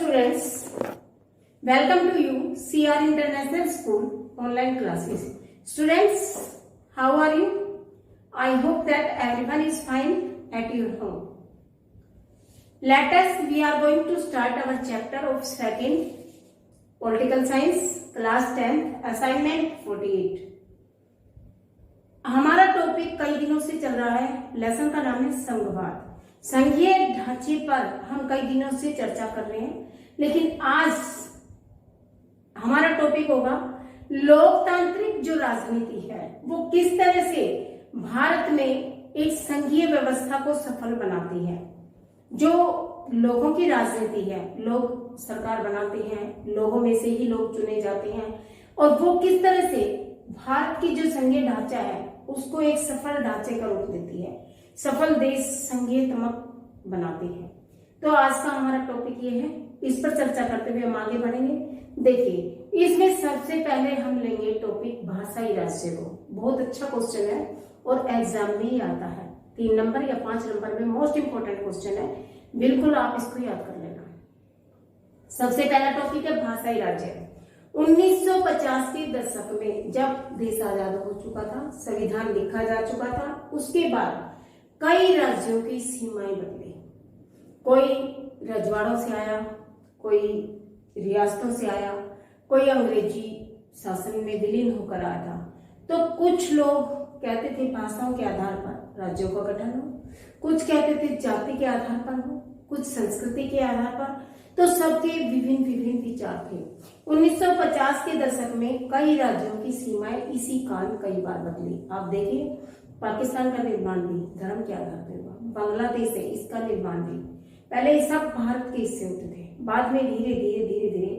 students, welcome to you CR International School online classes. Students, how are you? I hope that everyone is fine at your home. Let us, we are going to start our chapter of second political science class 10 assignment 48. हमारा topic कई दिनों से चल रहा है, lesson का नाम है संघवाद। संघीय ढांचे पर हम कई दिनों से चर्चा कर रहे हैं, लेकिन आज हमारा टॉपिक होगा लोकतांत्रिक जो राजनीति है वो किस तरह से भारत में एक संघीय व्यवस्था को सफल बनाती है। जो लोगों की राजनीति है, लोग सरकार बनाते हैं, लोगों में से ही लोग चुने जाते हैं, और वो किस तरह से भारत की जो संघीय ढांचा है उसको एक सफल ढांचे का रूप देती है, सफल देश संघीयतमक बनाती है। तो आज का हमारा टॉपिक ये है, इस पर चर्चा करते हुए हम आगे बढ़ेंगे। देखिए, इसमें सबसे पहले हम लेंगे टॉपिक भाषाई राज्य को। बहुत अच्छा क्वेश्चन है और एग्जाम में ही आता है, 3 नंबर या 5 नंबर में मोस्ट इंपोर्टेंट क्वेश्चन है, बिल्कुल आप इसको याद कर लेना। सबसे पहला टॉपिक है भाषाई राज्य। 1950 के दशक में जब देश आजाद हो चुका था, संविधान लिखा जा चुका था, उसके बाद कई राज्यों की सीमाएं बदली। कोई रजवाड़ों से आया, कोई रियासतों से आया, कोई अंग्रेजी शासन में विलीन होकर आया था। तो कुछ लोग कहते थे भाषाओं के आधार पर राज्यों का गठन हो, कुछ कहते थे जाति के आधार पर हो, कुछ संस्कृति के आधार पर। तो सबके विभिन्न विभिन्न विचार थे। 1950 के दशक में कई राज्यों की सीमाएं इसी काल कई बार बदली। आप देखिए, पाकिस्तान का निर्माण भी धर्म के आधार पर हुआ, बांग्लादेश है इसका निर्माण भी, पहले सब भारत के हिस्से होते थे, बाद में धीरे धीरे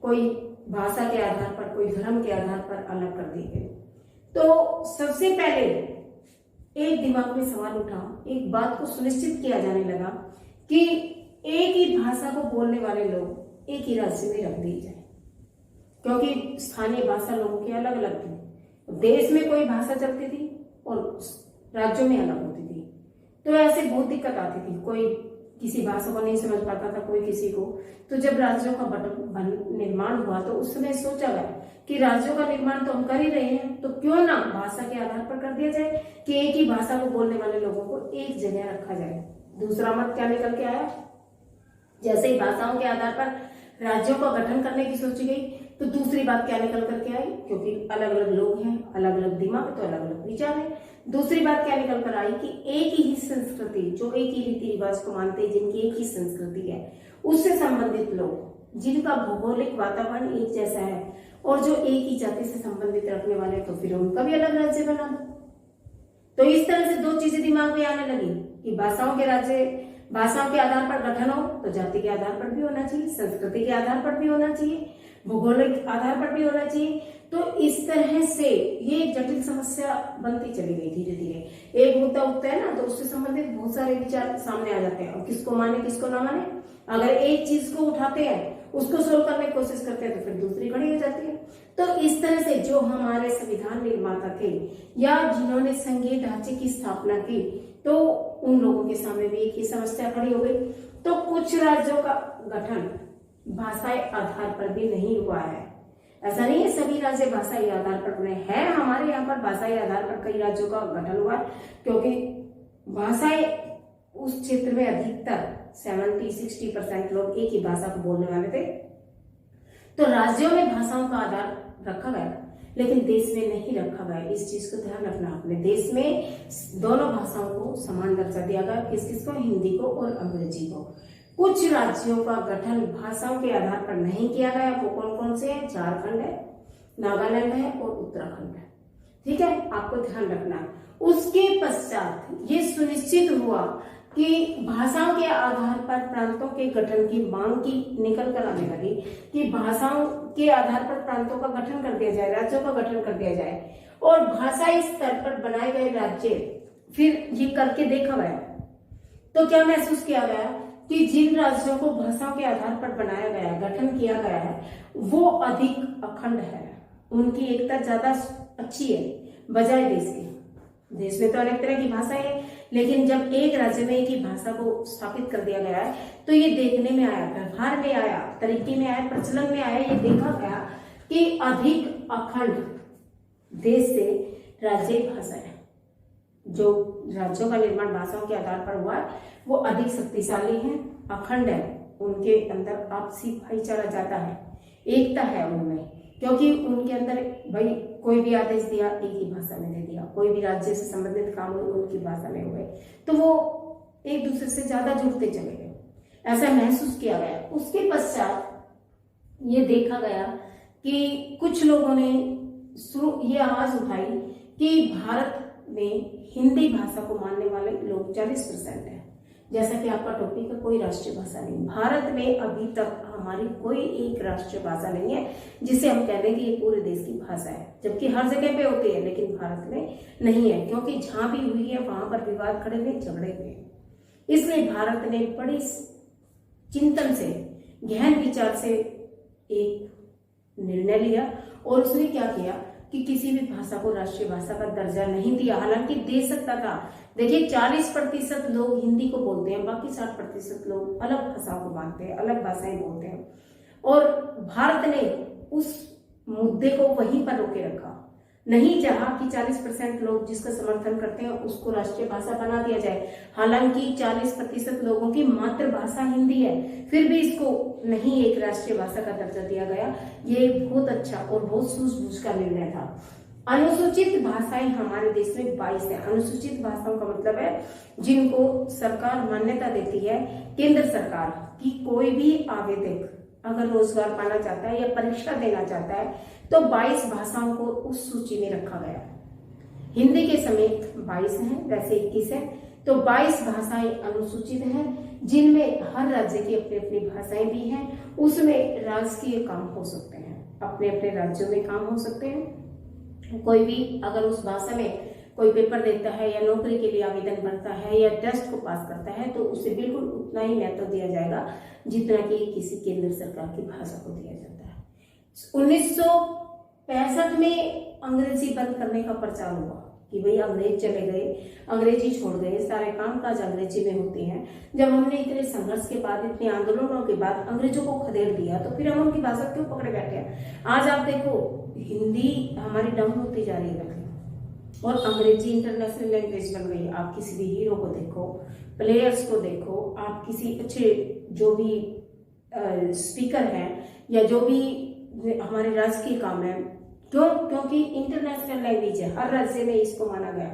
कोई भाषा के आधार पर, कोई धर्म के आधार पर अलग कर दिए गए। तो सबसे पहले एक दिमाग में सवाल उठा, एक बात को सुनिश्चित किया जाने लगा कि एक ही भाषा को बोलने वाले लोग एक ही राज्य में रख दिए जाए, क्योंकि स्थानीय भाषा लोगों की अलग अलग थी। देश में कोई भाषा चलती थी और राज्यों में अलग होती थी, तो ऐसे बहुत दिक्कत आती थी। कोई किसी भाषा को नहीं समझ पाता था, कोई किसी को। तो जब राज्यों का निर्माण हुआ तो उस समय सोचा गया कि राज्यों का निर्माण तो हम कर ही रहे हैं, तो क्यों ना भाषा के आधार पर कर दिया जाए कि एक ही भाषा को बोलने वाले लोगों को एक जगह रखा जाए। दूसरा मत क्या निकल के आया, जैसे ही भाषाओं के आधार पर राज्यों का गठन करने की सोची गई, तो दूसरी बात क्या निकल करके आई, क्योंकि अलग अलग लोग हैं, अलग अलग दिमाग, तो अलग अलग विचार है। दूसरी बात क्या निकल कर आई कि एक ही संस्कृति, जो एक ही रीति रिवाज को मानते हैं, जिनकी एक ही संस्कृति है, उससे संबंधित लोग, जिनका भौगोलिक वातावरण एक जैसा है और जो एक ही जाति से संबंधित रखने वाले, तो फिर उनका भी अलग राज्य बना दो। तो इस तरह से 2 चीजें दिमाग में आने लगी कि भाषाओं के राज्य, भाषाओं के आधार पर गठन हो तो जाति के आधार पर भी होना चाहिए, संस्कृति के आधार पर भी होना चाहिए, भूगोलिक आधार पर भी होना चाहिए। तो इस तरह से ये एक जटिल समस्या बनती चली गई धीरे धीरे। एक मुद्दा उठता है ना, तो उससे संबंधित बहुत सारे विचार सामने आ जाते हैं, और किसको माने किसको ना माने। अगर एक चीज को उठाते हैं, उसको सोल्व करने की कोशिश करते हैं, तो फिर दूसरी खड़ी हो जाती है। तो इस तरह से जो हमारे संविधान निर्माता थे या जिन्होंने संघीय ढांचे की स्थापना की, तो उन लोगों के सामने भी एक ही समस्या खड़ी हो गई। तो कुछ राज्यों का गठन भाषाई आधार पर भी नहीं हुआ है। ऐसा नहीं है सभी राज्य भाषाई आधार पर बने हैं। हमारे यहाँ पर भाषाई आधार पर कई राज्यों का गठन हुआ, क्योंकि भाषाएं उस क्षेत्र में अधिकतर 70-60% लोग एक ही भाषा को बोलने वाले थे। तो राज्यों में भाषाओं का आधार रखा गया, लेकिन देश में नहीं रखा गया। इस चीज को ध्यान रखना आपने। देश में दोनों भाषाओं को समान दर्जा दिया गया, किस किस को, हिंदी को और अंग्रेजी को। कुछ राज्यों का गठन भाषाओं के आधार पर नहीं किया गया। वो कौन कौन से हैं? झारखंड है, नागालैंड है और उत्तराखंड है। ठीक है, आपको ध्यान रखना है। उसके पश्चात ये सुनिश्चित हुआ कि भाषाओं के आधार पर प्रांतों के गठन की मांग की निकल कर आने लगी कि भाषाओं के आधार पर प्रांतों का गठन कर दिया जाए, राज्यों का गठन कर दिया जाए। और भाषाई स्तर पर बनाए गए राज्य फिर ये करके देखा गया, तो क्या महसूस किया गया कि जिन राज्यों को भाषाओं के आधार पर बनाया गया है, गठन किया गया है, वो अधिक अखंड है, उनकी एकता ज्यादा अच्छी है बजाय देश के। देश में तो अनेक तरह की भाषाएं हैं, लेकिन जब एक राज्य में एक ही भाषा को स्थापित कर दिया गया है तो ये देखने में आया, व्यवहार में आया, तरीके में आया, प्रचलन में आया, ये देखा गया कि अधिक अखंड देश से राज्य भाषा है, जो राज्यों का निर्माण भाषाओं के आधार पर हुआ है वो अधिक शक्तिशाली है, अखंड है, उनके अंदर आपसी भाईचारा ज्यादा है, एकता है उनमें, क्योंकि उनके अंदर भाई कोई भी आदेश दिया एक ही भाषा में दे दिया, कोई भी राज्य से संबंधित काम हुए उनकी भाषा में हुए, तो वो एक दूसरे से ज्यादा जुड़ते चले गए, ऐसा महसूस किया गया। उसके पश्चात ये देखा गया कि कुछ लोगों ने ये आवाज उठाई कि भारत में हिंदी भाषा को मानने वाले लोग 40% है। जैसा कि आपका टॉपिक है, कोई राष्ट्रीय भाषा नहीं, भारत में अभी तक हमारी कोई एक राष्ट्रीय भाषा नहीं है जिसे हम कह दें कि ये पूरे देश की भाषा है, जबकि हर जगह पे होती है लेकिन भारत में नहीं है, क्योंकि जहां भी हुई है वहां पर विवाद खड़े हुए, झगड़े हुए। इसलिए भारत ने बड़ी चिंतन से, गहन विचार से एक निर्णय लिया और उसने क्या किया कि किसी भी भाषा को राष्ट्रीय भाषा का दर्जा नहीं दिया, हालांकि दे सकता था। देखिए 40% लोग हिंदी को बोलते हैं, बाकी 60% लोग अलग भाषाओं को मानते हैं, अलग भाषाएं बोलते हैं, और भारत ने उस मुद्दे को वहीं पर रोके रखा, नहीं चाहा कि 40% लोग जिसका समर्थन करते हैं उसको राष्ट्रीय भाषा बना दिया जाए। हालांकि 40% लोगों की मातृभाषा हिंदी है, फिर भी इसको नहीं एक राष्ट्रीय भाषा का दर्जा दिया गया। ये बहुत अच्छा और बहुत सूझबूझ का निर्णय था। अनुसूचित भाषाएं हमारे देश में 22 है। अनुसूचित भाषाओं का मतलब है जिनको सरकार मान्यता देती है, केंद्र सरकार की कोई भी आवेदक अगर रोजगार पाना चाहता है या परीक्षा देना चाहता है तो 22 भाषाओं को उस सूची में रखा गया। हिंदी के समेत 22 हैं, वैसे 21 है, तो 22 भाषाएं अनुसूचित हैं, जिनमें हर राज्य की अपनी अपनी भाषाएं भी हैं। उसमें राजकीय काम हो सकते हैं, अपने अपने राज्यों में काम हो सकते हैं। कोई भी अगर उस भाषा में कोई पेपर देता है या नौकरी के लिए आवेदन भरता है या टेस्ट को पास करता है तो उसे बिल्कुल उतना ही महत्व दिया जाएगा जितना कि किसी केंद्र सरकार की भाषा को दिया जाता है। 1965 में अंग्रेजी बंद करने का प्रचार हुआ कि भाई अंग्रेज चले गए, अंग्रेजी छोड़ गए, सारे कामकाज अंग्रेजी में होते हैं। जब हमने इतने संघर्ष के बाद, इतने आंदोलनों के बाद अंग्रेजों को खदेड़ दिया तो फिर हम उनकी भाषा क्यों पकड़े बैठे हैं। आज आप देखो हिंदी हमारी डाउन होती जा रही है और अंग्रेजी इंटरनेशनल लैंग्वेज बन गई। आप किसी भी हीरो को देखो, प्लेयर्स को देखो, आप किसी अच्छे जो भी स्पीकर हैं या जो भी हमारे राजकीय काम है, क्यों? क्योंकि इंटरनेशनल लैंग्वेज है, हर राज्य में इसको माना गया।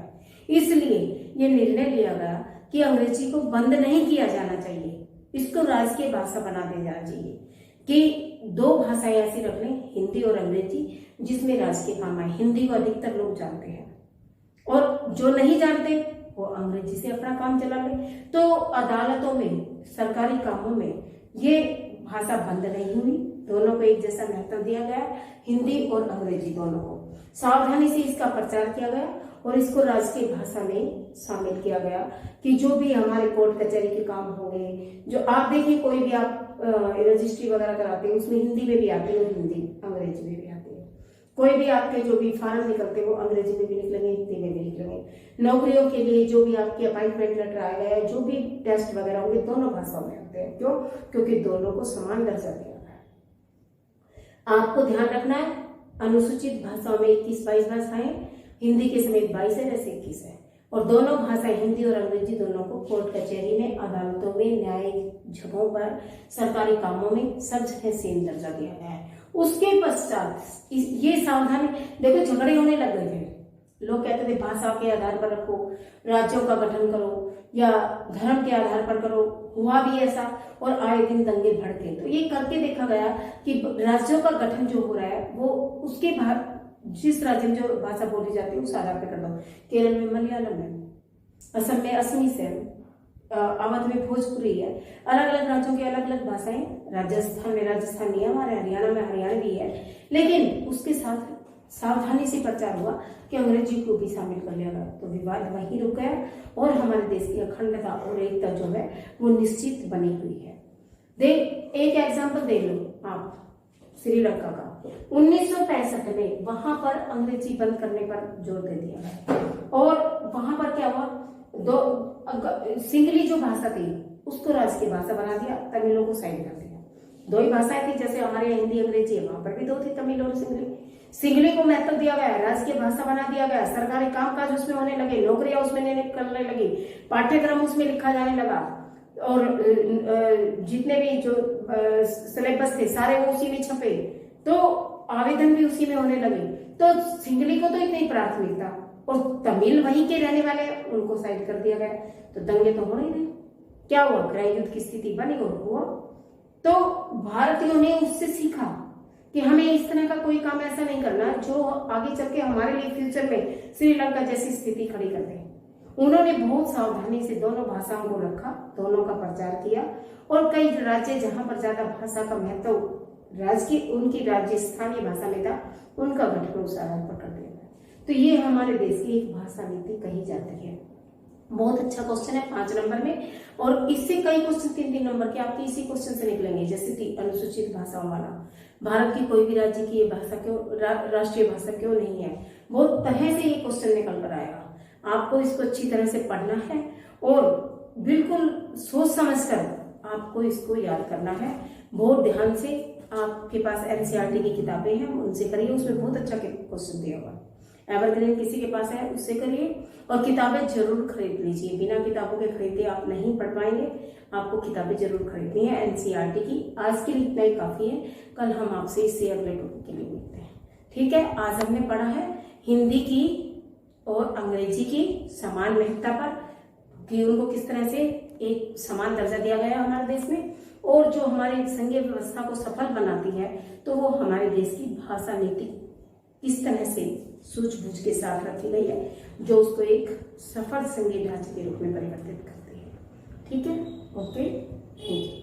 इसलिए ये निर्णय लिया गया कि अंग्रेजी को बंद नहीं किया जाना चाहिए, इसको राजकीय भाषा बना दिया जाना चाहिए कि 2 भाषाएं ऐसी रख लें, हिंदी और अंग्रेजी, जिसमें राजकीय काम आए। हिंदी को अधिकतर लोग जानते हैं और जो नहीं जानते वो अंग्रेजी से अपना काम चला ले। तो अदालतों में, सरकारी कामों में ये भाषा बंद नहीं हुई, दोनों को एक जैसा महत्व दिया गया, हिंदी और अंग्रेजी दोनों को। सावधानी से इसका प्रचार किया गया और इसको राजकीय भाषा में शामिल किया गया कि जो भी हमारे कोर्ट कचहरी के काम होंगे, जो आप देखिए कोई भी आप रजिस्ट्री वगैरह कराते हैं उसमें हिंदी में भी आती है और हिंदी अंग्रेजी में भी आती है। कोई भी आपके जो भी फार्म निकलते हैं वो अंग्रेजी में भी निकलेंगे, हिंदी में भी निकलेंगे। नौकरियों के लिए जो भी आपके अपॉइंटमेंट लेटर आएगा या जो भी टेस्ट वगैरह होंगे दोनों भाषाओं में आते हैं। क्यों? क्योंकि दोनों को समान दर्जा दिया गया है। आपको ध्यान रखना है अनुसूचित भाषाओं में 21-22 भाषाएं, हिंदी के समेत 22 है, वैसे 21 है, और दोनों भाषाएं हिंदी और अंग्रेजी दोनों को कोर्ट कचहरी में, अदालतों में, न्यायिक जगहों पर, सरकारी कामों में सब जगह सेम दर्जा दिया गया है। उसके पश्चात ये सावधानी, देखो झगड़े होने लग गए थे, लोग कहते थे भाषा के आधार पर रखो, राज्यों का गठन करो या धर्म के आधार पर करो। हुआ भी ऐसा और आए दिन दंगे भड़के। तो ये करके देखा गया कि राज्यों का गठन जो हो रहा है वो उसके बाद जिस राज्य में जो भाषा बोली जाती है उस आधार पर कर दो। केरल में मलयालम है, असम में असमीज है, अवध में भोजपुरी है, अलग अलग राज्यों की अलग अलग भाषाएं। राजस्थान में राजस्थानी है, हमारे हरियाणा में हरियाणवी है, लेकिन उसके साथ सावधानी से प्रचार हुआ कि अंग्रेजी को भी शामिल कर लिया गया। तो विवाद वहीं रुक गया और हमारे देश की अखंडता और एकता जो है वो निश्चित बनी हुई है। एक एग्जाम्पल दे लो आप श्रीलंका का। 1965 में वहां पर अंग्रेजी बंद करने पर जोर दे दिया गया और वहां पर क्या हुआ सिंगली जो भाषा थी उसको राजकीय भाषा बना दिया, तमिलों को साइड कर दिया। दो ही भाषाएं थी, जैसे हमारे हिंदी अंग्रेजी है, वहां पर भी दो थी, तमिल और सिंगली। सिंगली को महत्व दिया गया, राजकीय भाषा बना दिया गया, सरकारी कामकाज उसमें होने लगे, नौकरियां उसमें निकलने लगी, पाठ्यक्रम उसमें लिखा जाने लगा, और जितने भी जो सिलेबस थे सारे वो उसी में छपे, तो आवेदन भी उसी में होने लगे। तो सिंगली को तो इतनी प्राथमिकता, और तमिल वहीं के रहने वाले उनको साइड कर दिया गया, तो दंगे तो होने ही नहीं। क्या हुआ? गृह युद्ध की स्थिति बनी और हुआ। तो भारतीयों ने उससे सीखा कि हमें इस तरह का कोई काम ऐसा नहीं करना जो आगे चल के हमारे लिए फ्यूचर में श्रीलंका जैसी स्थिति खड़ी कर दे। उन्होंने बहुत सावधानी से दोनों भाषाओं को रखा, दोनों का प्रचार किया, और कई राज्य जहां पर ज्यादा भाषा का महत्व उनकी राज्य स्थानीय भाषा में था, उनका गठन उस आधार पर कर दिया। तो ये हमारे देश की एक भाषा नीति कही जाती है। बहुत अच्छा क्वेश्चन है 5 नंबर में, और इससे कई क्वेश्चन 3-3 नंबर के आपके इसी क्वेश्चन से निकलेंगे, जैसे अनुसूचित भाषाओं वाला, भारत की कोई भी राज्य की ये भाषा क्यों राष्ट्रीय भाषा क्यों नहीं है। बहुत तरह से ये क्वेश्चन निकल कर आएगा। आपको इसको अच्छी तरह से पढ़ना है और बिल्कुल सोच समझकर आपको इसको याद करना है। बहुत ध्यान से आपके पास एनसीईआरटी की किताबें हैं, उनसे करिए, उसमें बहुत अच्छा क्वेश्चन दिया हुआ। एवरग्रीन किसी के पास है उससे करिए, और किताबें जरूर खरीद लीजिए। बिना किताबों के खरीदे आप नहीं पढ़ पाएंगे, आपको किताबें जरूर खरीदनी है एनसीईआरटी की। आज के लिए इतना ही काफी है, कल हम आपसे इससे अगले टॉपिक के लिए मिलते हैं। ठीक है, आज हमने पढ़ा है हिंदी की और अंग्रेजी की समान महत्ता पर, कि उनको किस तरह से एक समान दर्जा दिया गया है हमारे देश में, और जो हमारी संघीय व्यवस्था को सफल बनाती है तो वो हमारे देश की भाषा नीति किस तरह से सूझबूझ के साथ रखी गई है, जो उसको एक सफल संघीय ढांचे के रूप में परिवर्तित करती है। ठीक है, ओके, थैंक यू।